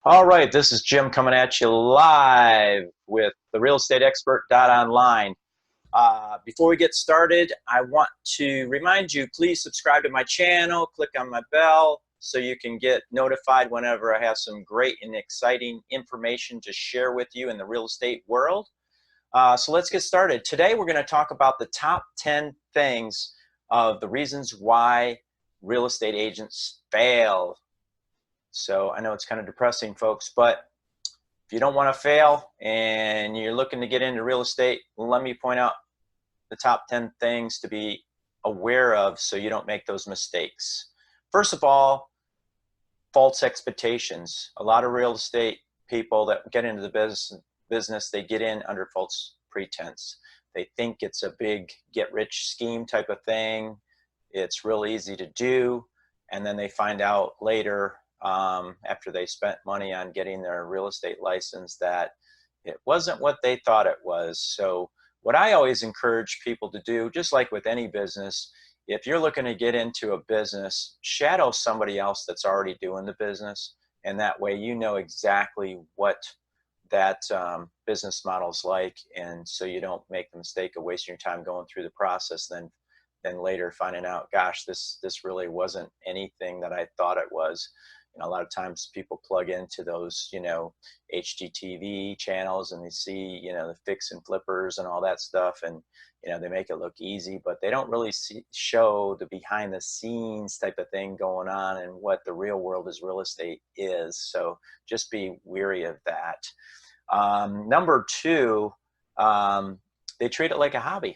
All right, this is Jim coming at you live with the Real Estate Expert Online. Before we get started, I want to remind you, please subscribe to my channel, click on my bell so you can get notified whenever I have some great and exciting information to share with you in the real estate world. So let's get started. Today we're going to talk about the top 10 things of the reasons why real estate agents fail. So I know it's kind of depressing, folks, but if you don't want to fail and you're looking to get into real estate, let me point out the top 10 things to be aware of so you don't make those mistakes. First of all, false expectations. A lot of real estate people that get into the business, they get in under false pretense. They think it's a big get-rich scheme type of thing. It's real easy to do, and then they find out later after they spent money on getting their real estate license that it wasn't what they thought it was. So what I always encourage people to do, just like with any business, if you're looking to get into a business, shadow somebody else that's already doing the business, and that way you know exactly what that business model's like, and so you don't make the mistake of wasting your time going through the process, then later finding out, gosh, this really wasn't anything that I thought it was. A lot of times people plug into those, HGTV channels, and they see, the fix and flippers and all that stuff, and they make it look easy, but they don't really show the behind the scenes type of thing going on and what the real world is real estate is. So just be weary of that. Number two, they treat it like a hobby.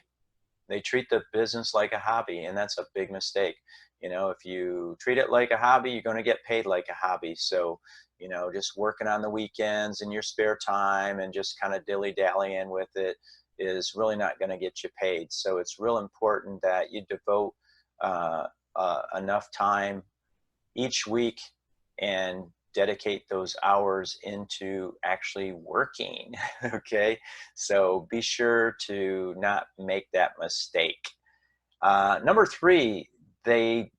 They treat the business like a hobby, and that's a big mistake. If you treat it like a hobby, you're going to get paid like a hobby. So, just working on the weekends in your spare time and just kind of dilly-dallying with it is really not going to get you paid. So it's real important that you devote enough time each week and dedicate those hours into actually working. Okay, so be sure to not make that mistake. Number three, they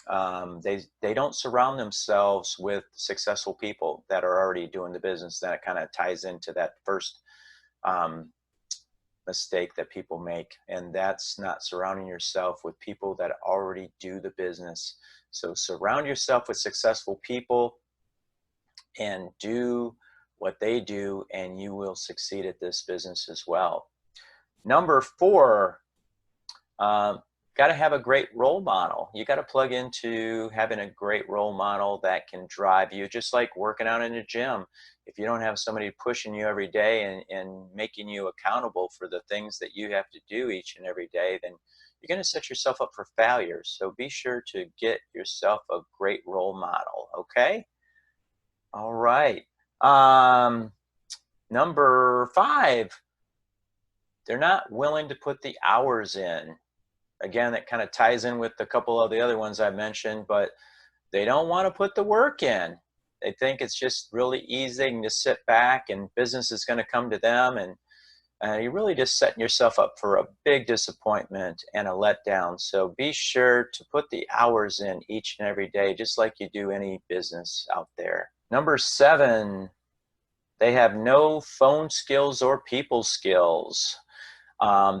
don't surround themselves with successful people that are already doing the business. That kind of ties into that first mistake that people make, and that's not surrounding yourself with people that already do the business. So surround yourself with successful people and do what they do, and you will succeed at this business as well. Number four, got to have a great role model. You got to plug into having a great role model that can drive you, just like working out in a gym. If you don't have somebody pushing you every day and making you accountable for the things that you have to do each and every day, then you're going to set yourself up for failure. So be sure to get yourself a great role model, okay? All right. Number five, they're not willing to put the hours in. Again, that kind of ties in with a couple of the other ones I mentioned, but they don't want to put the work in. They think it's just really easy to sit back and business is going to come to them, and you're really just setting yourself up for a big disappointment and a letdown. So be sure to put the hours in each and every day, just like you do any business out there. Number seven, they have no phone skills or people skills.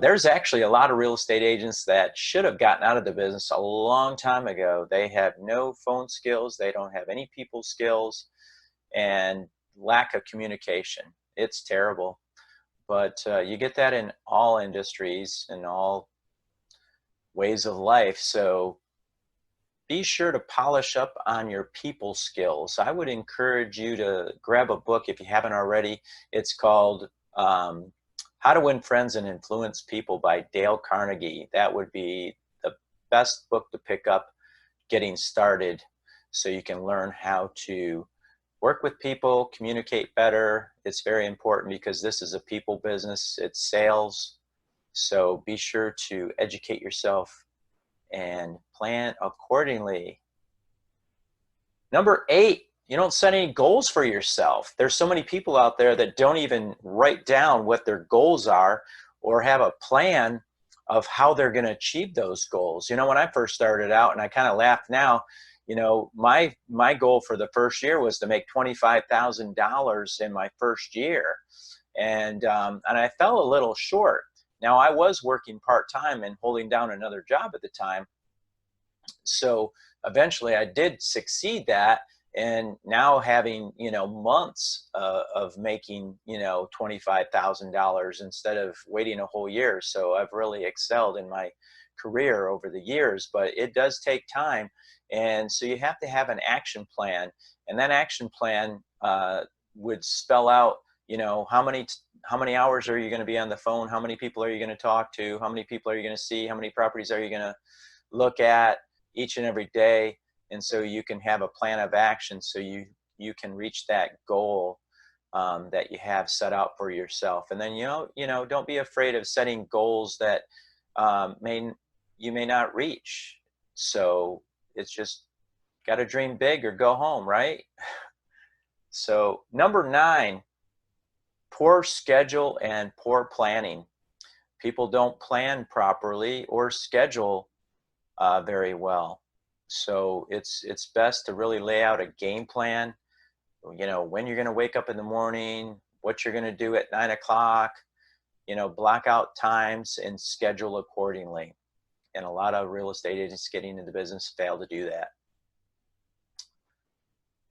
There's actually a lot of real estate agents that should have gotten out of the business a long time ago. They have no phone skills, they don't have any people skills, and lack of communication. It's terrible. But you get that in all industries and all ways of life. So be sure to polish up on your people skills. I would encourage you to grab a book if you haven't already. It's called How to Win Friends and Influence People by Dale Carnegie. That would be the best book to pick up getting started, so you can learn how to work with people, communicate better. It's very important because this is a people business. It's sales. So be sure to educate yourself and plan accordingly. Number eight, you don't set any goals for yourself. There's so many people out there that don't even write down what their goals are or have a plan of how they're going to achieve those goals. When I first started out, and I kind of laugh now, You know, my goal for the first year was to make $25,000 in my first year, and I fell a little short. Now I was working part-time and holding down another job at the time, so eventually I did succeed that. And now having, you know, months of making, you know, $25,000 instead of waiting a whole year. So I've really excelled in my career over the years, but it does take time. And so you have to have an action plan, and that action plan would spell out, you know, how many hours are you going to be on the phone? How many people are you going to talk to? How many people are you going to see? How many properties are you going to look at each and every day? And so you can have a plan of action, so you can reach that goal that you have set out for yourself. And then don't be afraid of setting goals that you may not reach. So it's just got to dream big or go home, right? So number 9, poor schedule and poor planning. People don't plan properly or schedule very well. So it's best to really lay out a game plan, you know, when you're going to wake up in the morning, what you're going to do at 9 o'clock, you know, block out times and schedule accordingly. And a lot of real estate agents getting into business fail to do that.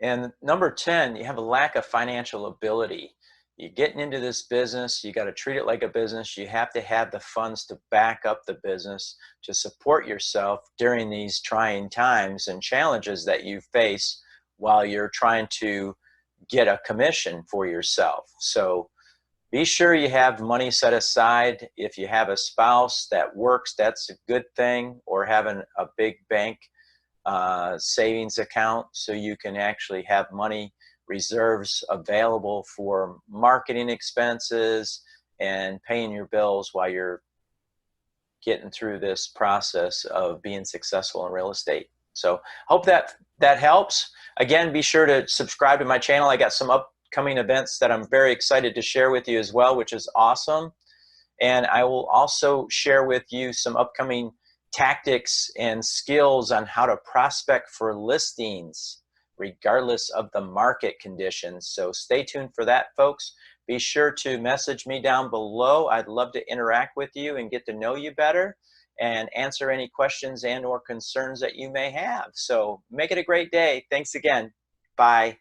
And number 10, you have a lack of financial ability. You're getting into this business, you got to treat it like a business. You have to have the funds to back up the business, to support yourself during these trying times and challenges that you face while you're trying to get a commission for yourself. So be sure you have money set aside. If you have a spouse that works, that's a good thing, or having a big bank savings account so you can actually have money reserves available for marketing expenses and paying your bills while you're getting through this process of being successful in real estate. So hope that helps. Again, be sure to subscribe to my channel. I got some upcoming events that I'm very excited to share with you as well, which is awesome. And I will also share with you some upcoming tactics and skills on how to prospect for listings regardless of the market conditions. So stay tuned for that, folks. Be sure to message me down below. I'd love to interact with you and get to know you better and answer any questions and or concerns that you may have. So make it a great day. Thanks again. Bye.